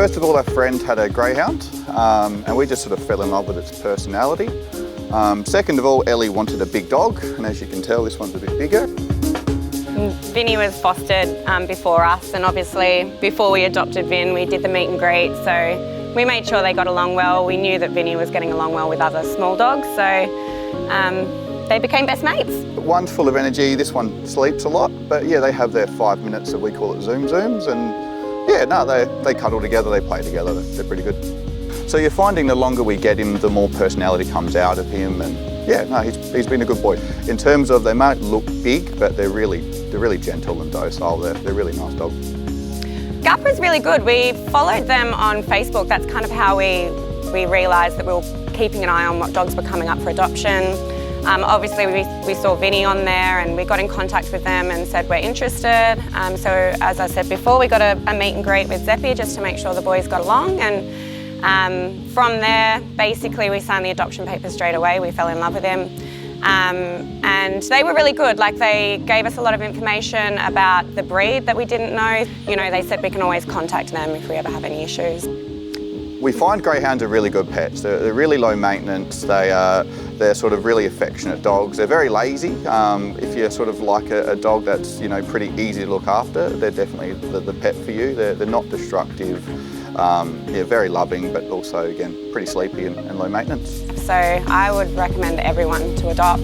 First of all, our friend had a Greyhound, and we just sort of fell in love with its personality. Second of all, Ellie wanted a big dog, and as you can tell, this one's a bit bigger. Vinny was fostered before us, and obviously before we adopted Vin, we did the meet and greet, so we made sure they got along well. We knew that Vinny was getting along well with other small dogs, so they became best mates. One's full of energy, this one sleeps a lot, but yeah, they have their 5 minutes that we call it Zoom Zooms, and yeah, no, they cuddle together, they play together, they're pretty good. So you're finding the longer we get him, the more personality comes out of him, and yeah, no, he's been a good boy. In terms of, they might look big, but they're really gentle and docile. They're really nice dogs. Gap was really good. We followed them on Facebook. That's kind of how we realised that we were keeping an eye on what dogs were coming up for adoption. Obviously we saw Vinny on there, and we got in contact with them and said we're interested. So as I said before, we got a meet and greet with Zeppy just to make sure the boys got along, and from there basically we signed the adoption papers straight away. We fell in love with him. And they were really good. Like, they gave us a lot of information about the breed that we didn't know. You know, they said we can always contact them if we ever have any issues. We find Greyhounds are really good pets. They're really low maintenance. They're sort of really affectionate dogs. They're very lazy. If you're sort of like a dog that's, you know, pretty easy to look after, they're definitely the pet for you. They're not destructive. Yeah, very loving, but also, again, pretty sleepy and low maintenance. So I would recommend everyone to adopt.